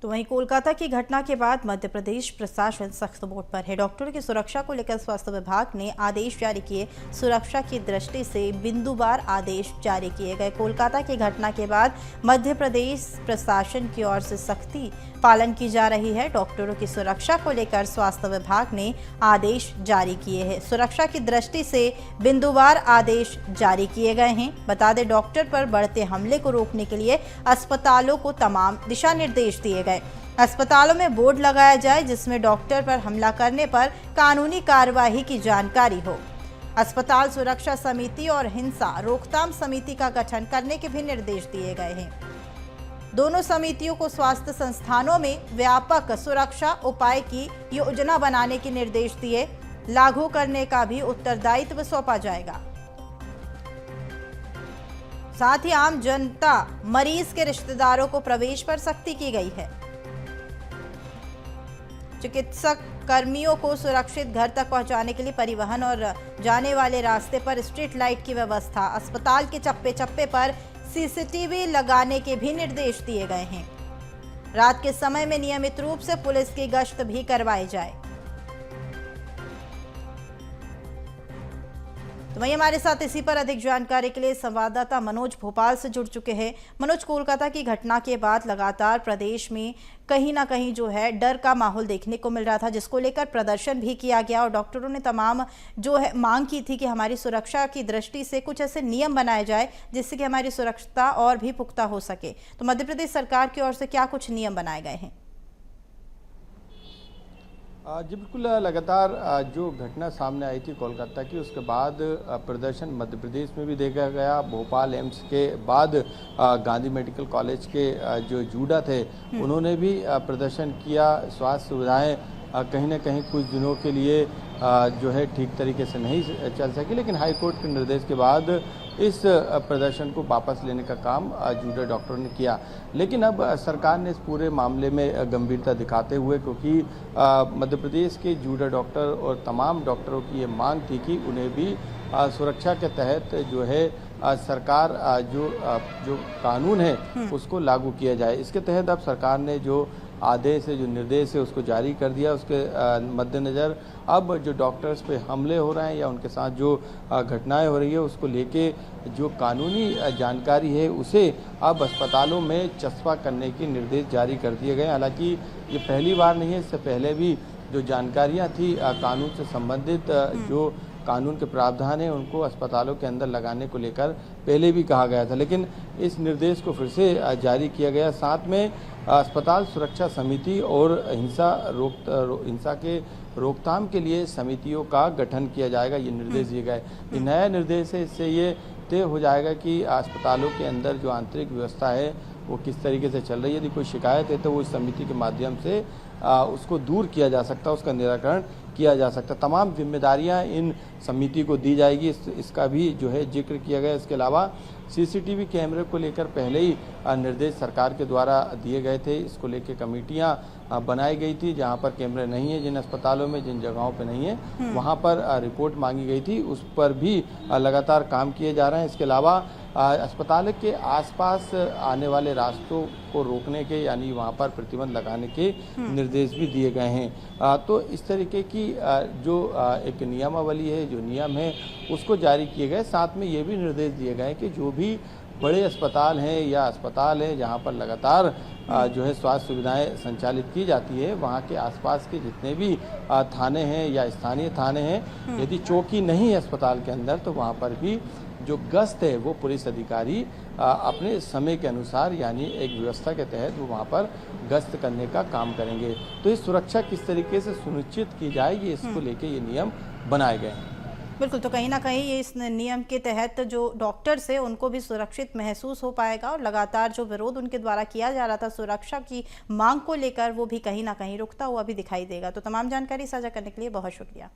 तो वहीं कोलकाता की घटना के बाद मध्य प्रदेश प्रशासन सख्त मोड पर है। डॉक्टरों की सुरक्षा को लेकर स्वास्थ्य विभाग ने आदेश जारी किए। सुरक्षा की दृष्टि से बिंदुवार आदेश जारी किए गए। कोलकाता की घटना के बाद मध्य प्रदेश प्रशासन की ओर से सख्ती पालन की जा रही है। डॉक्टरों की सुरक्षा को लेकर स्वास्थ्य विभाग ने आदेश जारी किए हैं। सुरक्षा की दृष्टि से बिंदुवार आदेश जारी किए गए हैं। बता दें, डॉक्टर पर बढ़ते हमले को रोकने के लिए अस्पतालों को तमाम दिशा निर्देश दिए गए। अस्पतालों में बोर्ड लगाया जाए जिसमें डॉक्टर पर हमला करने पर कानूनी कार्यवाही की जानकारी हो। अस्पताल सुरक्षा समिति और हिंसा रोकथाम समिति का गठन करने के भी निर्देश दिए गए हैं। दोनों समितियों को स्वास्थ्य संस्थानों में व्यापक सुरक्षा उपाय की योजना बनाने के निर्देश दिए। लागू करने का भी उत्तरदायित्व सौंपा जाएगा। साथ ही आम जनता, मरीज के रिश्तेदारों को प्रवेश पर सख्ती की गई है। चिकित्सक कर्मियों को सुरक्षित घर तक पहुंचाने के लिए परिवहन और जाने वाले रास्ते पर स्ट्रीट लाइट की व्यवस्था, अस्पताल के चप्पे चप्पे पर सीसीटीवी लगाने के भी निर्देश दिए गए हैं। रात के समय में नियमित रूप से पुलिस की गश्त भी करवाई जाए। तो वहीं हमारे साथ इसी पर अधिक जानकारी के लिए संवाददाता मनोज भोपाल से जुड़ चुके हैं। मनोज, कोलकाता की घटना के बाद लगातार प्रदेश में कहीं ना कहीं जो है डर का माहौल देखने को मिल रहा था, जिसको लेकर प्रदर्शन भी किया गया और डॉक्टरों ने तमाम जो है मांग की थी कि हमारी सुरक्षा की दृष्टि से कुछ ऐसे नियम बनाए जाए जिससे कि हमारी सुरक्षा और भी पुख्ता हो सके। तो मध्य प्रदेश सरकार की ओर से क्या कुछ नियम बनाए गए हैं? जी बिल्कुल, लगातार जो घटना सामने आई थी कोलकाता की, उसके बाद प्रदर्शन मध्य प्रदेश में भी देखा गया। भोपाल एम्स के बाद गांधी मेडिकल कॉलेज के जो जूडा थे उन्होंने भी प्रदर्शन किया। स्वास्थ्य सुविधाएं कहीं ना कहीं कुछ दिनों के लिए जो है ठीक तरीके से नहीं चल सकी, लेकिन हाई कोर्ट के निर्देश के बाद इस प्रदर्शन को वापस लेने का काम जूडा डॉक्टरों ने किया। लेकिन अब सरकार ने इस पूरे मामले में गंभीरता दिखाते हुए, क्योंकि मध्य प्रदेश के जूडा डॉक्टर और तमाम डॉक्टरों की ये मांग थी कि उन्हें भी सुरक्षा के तहत जो है सरकार जो कानून है उसको लागू किया जाए। इसके तहत अब सरकार ने जो आदेश है, जो निर्देश है, उसको जारी कर दिया। उसके मद्देनज़र अब जो डॉक्टर्स पे हमले हो रहे हैं या उनके साथ जो घटनाएं हो रही है उसको लेके जो कानूनी जानकारी है उसे अब अस्पतालों में चस्पा करने के निर्देश जारी कर दिए गए। हालांकि ये पहली बार नहीं है, इससे पहले भी जो जानकारियां थी कानून से संबंधित जो कानून के प्रावधान है उनको अस्पतालों के अंदर लगाने को लेकर पहले भी कहा गया था, लेकिन इस निर्देश को फिर से जारी किया गया। साथ में अस्पताल सुरक्षा समिति और हिंसा के रोकथाम के लिए समितियों का गठन किया जाएगा, ये निर्देश दिए गए। ये नया निर्देश है, इससे ये तय हो जाएगा कि अस्पतालों के अंदर जो आंतरिक व्यवस्था है वो किस तरीके से चल रही है। यदि कोई शिकायत है तो वो इस समिति के माध्यम से उसको दूर किया जा सकता है, उसका निराकरण किया जा सकता है। तमाम जिम्मेदारियां इन समिति को दी जाएगी, इसका भी जो है जिक्र किया गया। इसके अलावा सीसीटीवी कैमरे को लेकर पहले ही निर्देश सरकार के द्वारा दिए गए थे। इसको लेकर कमेटियां बनाई गई थी, जहां पर कैमरे नहीं है, जिन अस्पतालों में, जिन जगहों पर नहीं है वहां पर रिपोर्ट मांगी गई थी, उस पर भी लगातार काम किए जा रहे हैं। इसके अलावा अस्पताल के आसपास आने वाले रास्तों को रोकने के, यानी वहां पर प्रतिबंध लगाने के निर्देश भी दिए गए हैं। तो इस तरीके की जो एक नियमावली है, जो नियम है, उसको जारी किए गए। साथ में ये भी निर्देश दिए गए कि जो भी बड़े अस्पताल हैं या अस्पताल हैं जहां पर लगातार जो है स्वास्थ्य सुविधाएं संचालित की जाती है, वहां के आसपास के जितने भी थाने हैं या स्थानीय थाने हैं, यदि चौकी नहीं है अस्पताल के अंदर तो वहां पर भी जो गश्त है वो पुलिस अधिकारी अपने समय के अनुसार, यानी एक व्यवस्था के तहत वो वहाँ पर गश्त करने का काम करेंगे। तो इस सुरक्षा किस तरीके से सुनिश्चित की जाएगी, इसको लेके ये नियम बनाए गए हैं। बिल्कुल, तो कहीं ना कहीं ये इस नियम के तहत जो डॉक्टर्स है उनको भी सुरक्षित महसूस हो पाएगा और लगातार जो विरोध उनके द्वारा किया जा रहा था सुरक्षा की मांग को लेकर, वो भी कहीं ना कहीं रुकता हुआ भी दिखाई देगा। तो तमाम जानकारी साझा करने के लिए बहुत शुक्रिया।